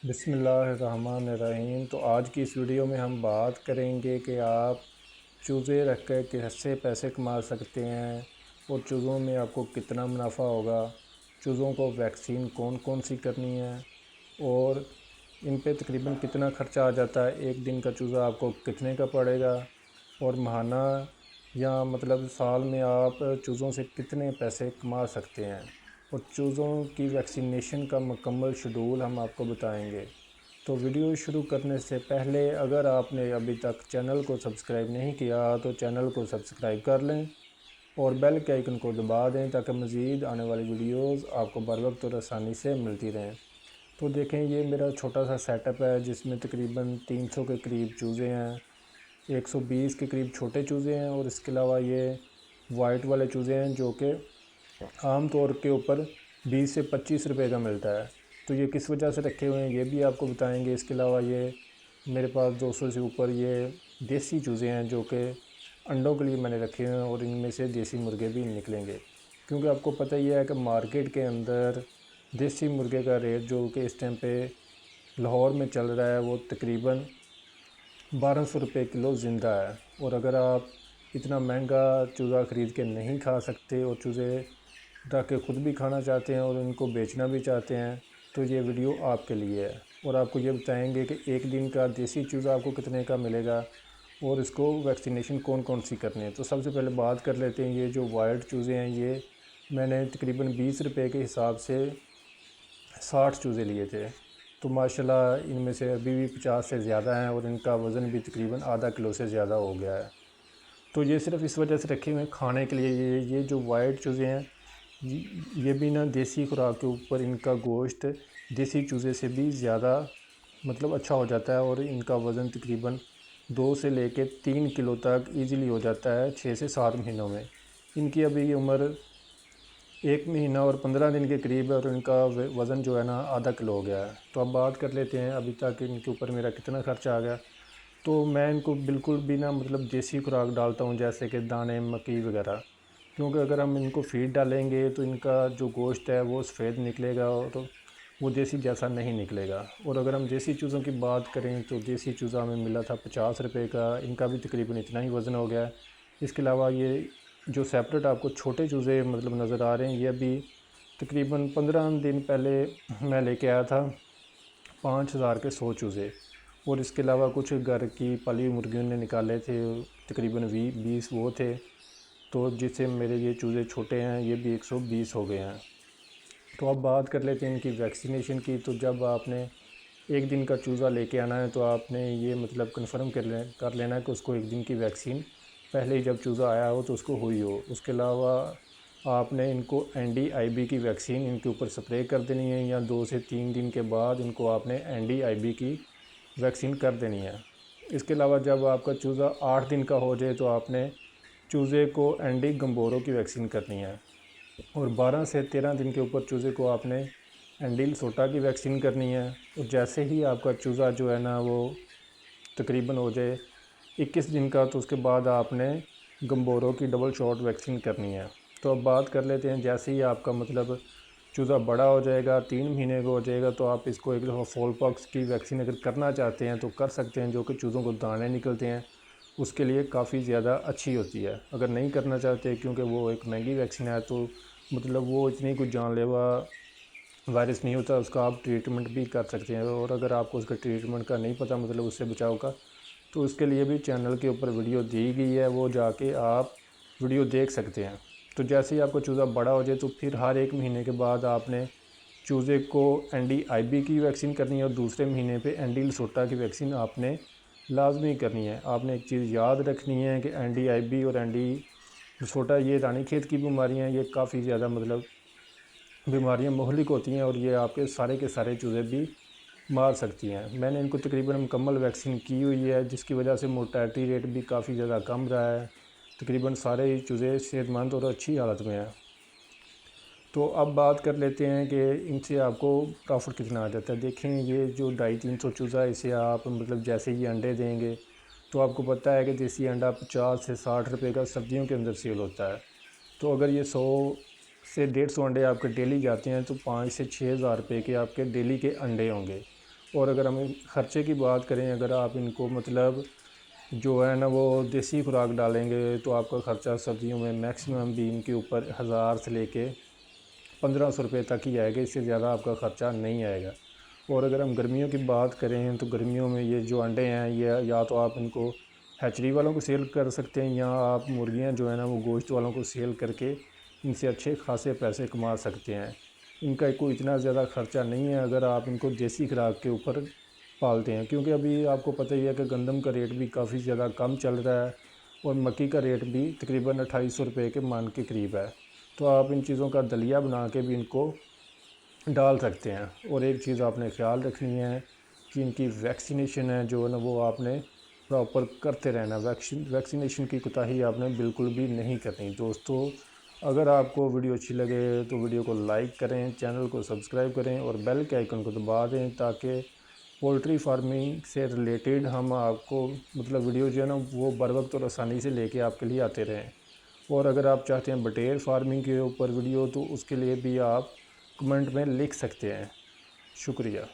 बिस्मिल्लाहिर्रहमानिर्रहीम। तो आज की इस वीडियो में हम बात करेंगे कि आप चूज़े रख कर कैसे पैसे कमा सकते हैं और चूज़ों में आपको कितना मुनाफा होगा, चूज़ों को वैक्सीन कौन कौन सी करनी है और इन पे तकरीबन कितना ख़र्चा आ जाता है। एक दिन का चूज़ा आपको कितने का पड़ेगा और माहाना या मतलब साल में आप चूज़ों से कितने पैसे कमा सकते हैं और चूज़ों की वैक्सीनेशन का मुकम्मल शेड्यूल हम आपको बताएंगे। तो वीडियो शुरू करने से पहले अगर आपने अभी तक चैनल को सब्सक्राइब नहीं किया तो चैनल को सब्सक्राइब कर लें और बेल के आइकन को दबा दें ताकि मज़ीद आने वाली वीडियोस आपको बर वक्त और आसानी से मिलती रहें। तो देखें, ये मेरा छोटा सा सेटअप है जिसमें तकरीबन 300 के करीब चूज़े हैं, 120 के करीब छोटे चूज़े हैं और इसके अलावा ये वाइट वाले चूज़े हैं जो कि आम तौर के ऊपर 20 से 25 रुपए का मिलता है। तो ये किस वजह से रखे हुए हैं ये भी आपको बताएंगे। इसके अलावा ये मेरे पास 200 से ऊपर ये देसी चूज़े हैं जो कि अंडों के लिए मैंने रखे हुए हैं और इनमें से देसी मुर्गे भी निकलेंगे, क्योंकि आपको पता ही है कि मार्केट के अंदर देसी मुर्गे का रेट जो कि इस टाइम पे लाहौर में चल रहा है वो तकरीबन 1200 रुपये किलो ज़िंदा है। और अगर आप इतना महंगा चूज़ा ख़रीद के नहीं खा सकते और चूज़े रख के ख़ुद भी खाना चाहते हैं और इनको बेचना भी चाहते हैं तो ये वीडियो आपके लिए है। और आपको ये बताएंगे कि एक दिन का देसी चूज़ा आपको कितने का मिलेगा और इसको वैक्सीनेशन कौन कौन सी करनी है। तो सबसे पहले बात कर लेते हैं, ये जो वाइट चूज़े हैं ये मैंने तकरीबन 20 रुपये के हिसाब से 60 चूज़े लिए थे। तो माशाल्लाह इनमें से अभी भी 50 से ज़्यादा हैं और इनका वज़न भी तकरीबन आधा किलो से ज़्यादा हो गया है। तो ये सिर्फ़ इस वजह से रखे हुए हैं खाने के लिए। ये जो वाइट चूज़े हैं ये भी ना देसी खुराक के ऊपर इनका गोश्त देसी चूज़े से भी ज़्यादा मतलब अच्छा हो जाता है और इनका वज़न तकरीबन 2 से लेके 3 किलो तक इजीली हो जाता है 6 से 7 महीनों में। इनकी अभी उम्र 1 महीना और 15 दिन के करीब है और इनका वज़न जो है ना आधा किलो हो गया है। तो अब बात कर लेते हैं अभी तक इनके ऊपर मेरा कितना ख़र्चा आ गया। तो मैं इनको बिल्कुल भी ना मतलब देसी खुराक डालता हूँ जैसे कि दाने मक्की वगैरह, क्योंकि अगर हम इनको फीड डालेंगे तो इनका जो गोश्त है वो सफ़ेद निकलेगा और वो देसी जैसा नहीं निकलेगा। और अगर हम देसी चूज़ों की बात करें तो देसी चूज़ा हमें मिला था 50 रुपये का, इनका भी तकरीबन इतना ही वज़न हो गया है। इसके अलावा ये जो सेपरेट आपको छोटे चूज़े मतलब नज़र आ रहे हैं ये अभी तकरीबन 15 दिन पहले मैं लेके आया था 5000 के 100 चूज़े। और इसके अलावा कुछ घर की पाली हुई मुर्गियों ने निकाले थे तकरीबन 20 वो थे, तो जिससे मेरे ये चूज़े छोटे हैं ये भी 120 हो गए हैं। तो अब बात कर लेते हैं इनकी वैक्सीनेशन की। तो जब आपने एक दिन का चूज़ा लेके आना है तो आपने ये मतलब कंफर्म कर लेना है कि उसको एक दिन की वैक्सीन पहले ही जब चूज़ा आया हो तो उसको हुई हो। उसके अलावा आपने इनको NDIB की वैक्सीन इनके ऊपर स्प्रे कर देनी है या 2 से 3 दिन के बाद इनको आपने NDIB की वैक्सीन कर देनी है। इसके अलावा जब आपका चूज़ा 8 दिन का हो जाए तो आपने चूज़े को एंडी गम्बोरो की वैक्सीन करनी है और 12 से 13 दिन के ऊपर चूज़े को आपने एंडील सोटा की वैक्सीन करनी है। और जैसे ही आपका चूज़ा जो है ना वो तकरीबन हो जाए 21 दिन का तो उसके बाद आपने गम्बोरो की डबल शॉट वैक्सीन करनी है। तो अब बात कर लेते हैं, जैसे ही आपका मतलब चूज़ा बड़ा हो जाएगा 3 महीने का हो जाएगा तो आप इसको एक दफ़ा फॉल पॉक्स की वैक्सीन अगर करना चाहते हैं तो कर सकते हैं, जो कि चूज़ों को दाने निकलते हैं उसके लिए काफ़ी ज़्यादा अच्छी होती है। अगर नहीं करना चाहते क्योंकि वो एक महंगी वैक्सीन है तो मतलब वो इतनी कुछ जानलेवा वायरस नहीं होता, उसका आप ट्रीटमेंट भी कर सकते हैं। और अगर आपको उसका ट्रीटमेंट का नहीं पता मतलब उससे बचाव का, तो उसके लिए भी चैनल के ऊपर वीडियो दी गई है, वो जाके आप वीडियो देख सकते हैं। तो जैसे ही आपका चूज़ा बड़ा हो जाए तो फिर हर 1 महीने के बाद आपने चूज़े को NDIB की वैक्सीन करनी है और दूसरे महीने पे एंडी लसोटा की वैक्सीन आपने लाजमी करनी है। आपने एक चीज़ याद रखनी है कि NDIB और एंडी लसोटा ये रानीखेत की बीमारियाँ, ये काफ़ी ज़्यादा मतलब बीमारियाँ मुहलिक होती हैं और ये आपके सारे के सारे चूज़े भी मार सकती हैं। मैंने इनको तकरीबन मुकम्मल वैक्सीन की हुई है जिसकी वजह से मोर्टेलिटी रेट भी काफ़ी ज़्यादा कम रहा है। तकरीबन सारे ही चूज़े सेहतमंद और अच्छी हालत में हैं। तो अब बात कर लेते हैं कि इनसे आपको प्रॉफिट कितना आ जाता है। देखें, ये जो 250-300 चूज़ा है इसे आप मतलब जैसे ही अंडे देंगे तो आपको पता है कि देसी अंडा 50 से 60 रुपये का सर्दियों के अंदर सेल होता है। तो अगर ये 100 से 150 अंडे आपके डेली जाते हैं तो 5 से 6 हज़ार रुपये के आपके डेली के अंडे होंगे। और अगर हम ख़र्चे की बात करें, अगर आप इनको मतलब जो है ना वो देसी खुराक डालेंगे तो आपका ख़र्चा सर्दियों में मैक्सिमम भी इनके ऊपर 1000 से लेके 1500 रुपये तक ही आएगा, इससे ज़्यादा आपका ख़र्चा नहीं आएगा। और अगर हम गर्मियों की बात करें तो गर्मियों में ये जो अंडे हैं ये या तो आप इनको हैचरी वालों को सेल कर सकते हैं, या आप मुर्गियां जो है ना वो गोश्त वालों को सेल करके इनसे अच्छे खासे पैसे कमा सकते हैं। इनका कोई इतना ज़्यादा ख़र्चा नहीं है अगर आप इनको देसी खुराक के ऊपर पालते हैं, क्योंकि अभी आपको पता ही है कि गंदम का रेट भी काफ़ी ज़्यादा कम चल रहा है और मक्की का रेट भी तकरीबन 2800 रुपये के मान के करीब है। तो आप इन चीज़ों का दलिया बना के भी इनको डाल सकते हैं। और एक चीज़ आपने ख़्याल रखनी है कि इनकी वैक्सीनेशन है जो है ना वो आपने प्रॉपर करते रहना। वैक्सीनेशन की कोताही आपने बिल्कुल भी नहीं करनी। दोस्तों, अगर आपको वीडियो अच्छी लगे तो वीडियो को लाइक करें, चैनल को सब्सक्राइब करें और बेल के आइकन को दबा दें, ताकि पोल्ट्री फार्मिंग से रिलेटेड हम आपको मतलब वीडियो जो है ना वो बर वक्त और आसानी से लेके आपके लिए आते रहें। और अगर आप चाहते हैं बटेर फार्मिंग के ऊपर वीडियो तो उसके लिए भी आप कमेंट में लिख सकते हैं। शुक्रिया।